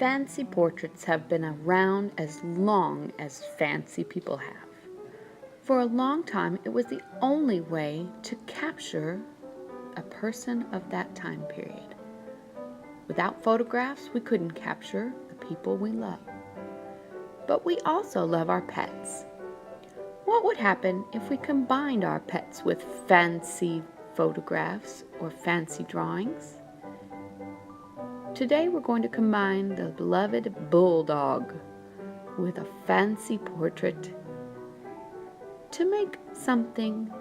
Fancy portraits have been around as long as fancy people have. For a long time, it was the only way to capture a person of that time period. Without photographs, we couldn't capture the people we love. But we also love our pets. What would happen if we combined our pets with fancy photographs or fancy drawings? Today we're going to combine the beloved Bulldog with a fancy portrait to make something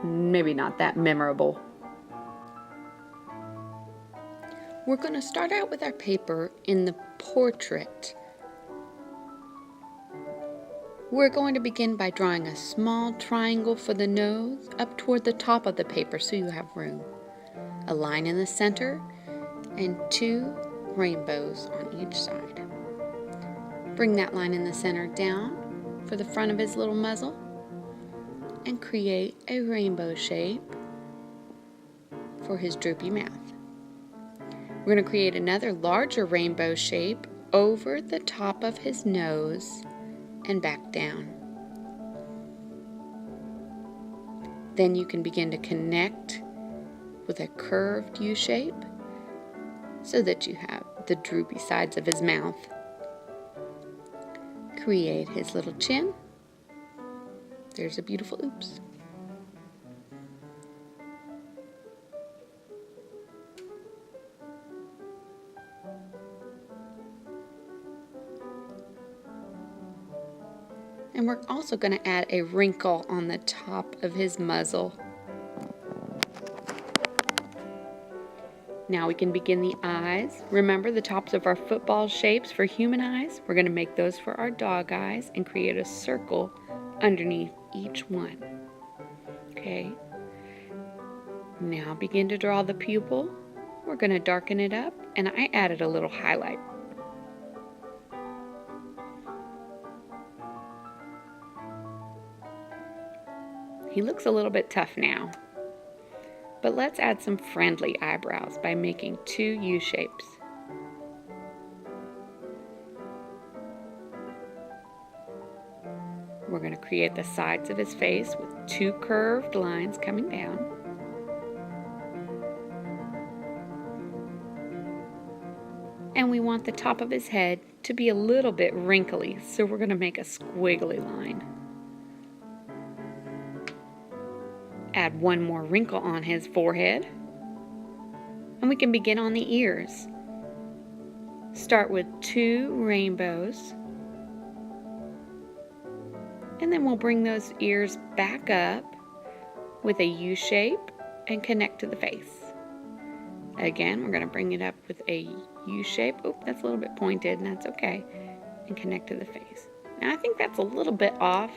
maybe not that memorable. We're going to start out with our paper in the portrait. We're going to begin by drawing a small triangle for the nose up toward the top of the paper so you have room. A line in the center and 2 rainbows on each side. Bring that line in the center down for the front of his little muzzle and create a rainbow shape for his droopy mouth. We're going to create another larger rainbow shape over the top of his nose and back down. Then you can begin to connect with a curved U shape so that you have the droopy sides of his mouth. Create his little chin. There's a beautiful oops. And we're also going to add a wrinkle on the top of his muzzle. Now we can begin the eyes. Remember the tops of our football shapes for human eyes? We're going to make those for our dog eyes and create a circle underneath each one. Okay. Now begin to draw the pupil. We're going to darken it up, and I added a little highlight. He looks a little bit tough now. But let's add some friendly eyebrows by making 2 U shapes. We're going to create the sides of his face with 2 curved lines coming down. And we want the top of his head to be a little bit wrinkly, so we're going to make a squiggly line. Add 1 more wrinkle on his forehead. And we can begin on the ears. Start with 2 rainbows. And then we'll bring those ears back up with a U shape and connect to the face. Again, we're going to bring it up with a U shape. Oh, that's a little bit pointed, and that's okay. And connect to the face. Now I think that's a little bit off.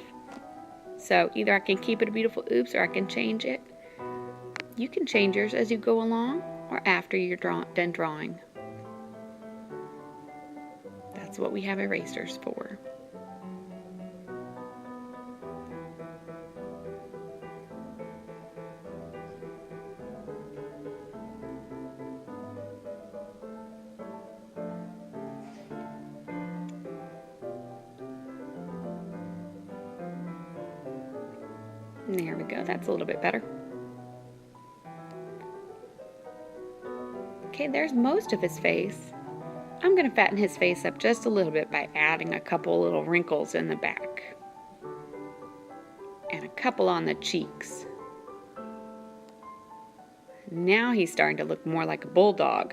So either I can keep it a beautiful oops or I can change it. You can change yours as you go along or after you're done drawing. That's what we have erasers for. There we go, that's a little bit better. Okay, there's most of his face. I'm going to fatten his face up just a little bit by adding a couple little wrinkles in the back. And a couple on the cheeks. Now he's starting to look more like a bulldog.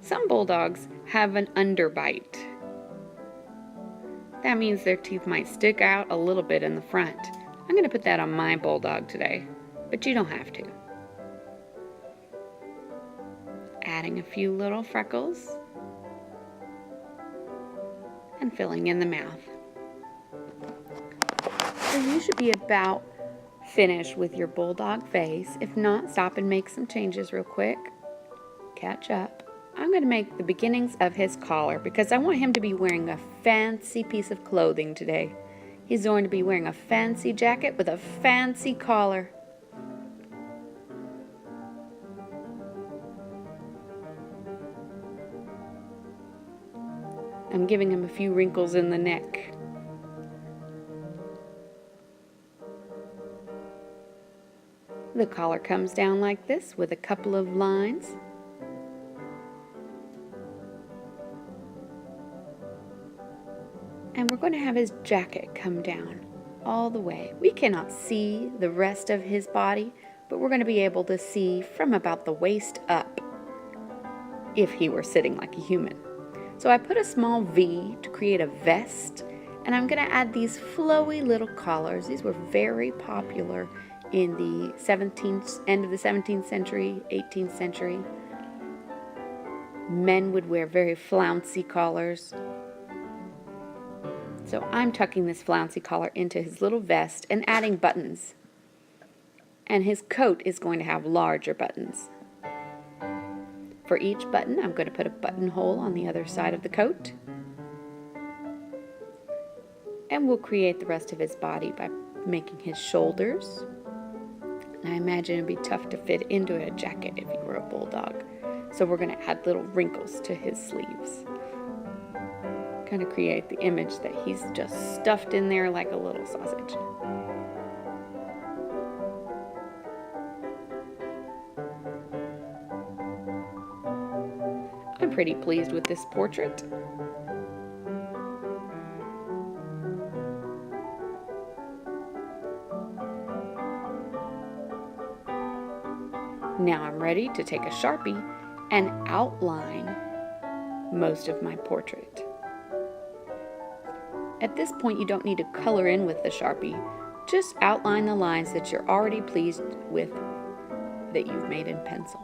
Some bulldogs have an underbite. That means their teeth might stick out a little bit in the front. I'm going to put that on my bulldog today, but you don't have to. Adding a few little freckles and filling in the mouth. So you should be about finished with your bulldog face. If not, stop and make some changes real quick. Catch up. I'm going to make the beginnings of his collar because I want him to be wearing a fancy piece of clothing today. He's going to be wearing a fancy jacket with a fancy collar. I'm giving him a few wrinkles in the neck. The collar comes down like this with a couple of lines. And we're going to have his jacket come down all the way. We cannot see the rest of his body, but we're going to be able to see from about the waist up if he were sitting like a human. So I put a small V to create a vest, and I'm going to add these flowy little collars. These were very popular in the end of the 17th century, 18th century. Men would wear very flouncy collars. So I'm tucking this flouncy collar into his little vest and adding buttons. And his coat is going to have larger buttons. For each button, I'm going to put a buttonhole on the other side of the coat. And we'll create the rest of his body by making his shoulders. And I imagine it'd be tough to fit into a jacket if you were a bulldog. So we're going to add little wrinkles to his sleeves. Kind of create the image that he's just stuffed in there like a little sausage. I'm pretty pleased with this portrait. Now I'm ready to take a Sharpie and outline most of my portrait. At this point, you don't need to color in with the Sharpie. Just outline the lines that you're already pleased with that you've made in pencil.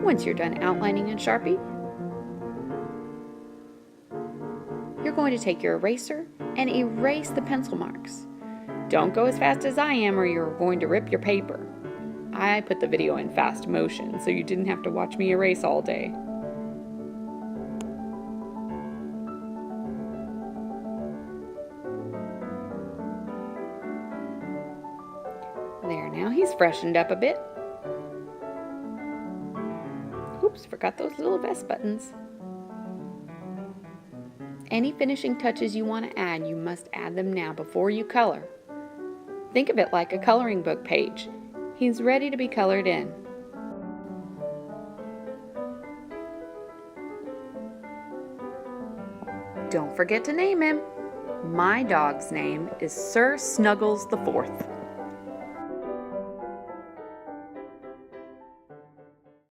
Once you're done outlining in Sharpie, you're going to take your eraser and erase the pencil marks. Don't go as fast as I am or you're going to rip your paper. I put the video in fast motion so you didn't have to watch me erase all day. There, now he's freshened up a bit. Oops, forgot those little vest buttons. Any finishing touches you want to add, you must add them now before you color. Think of it like a coloring book page. He's ready to be colored in. Don't forget to name him. My dog's name is Sir Snuggles the Fourth.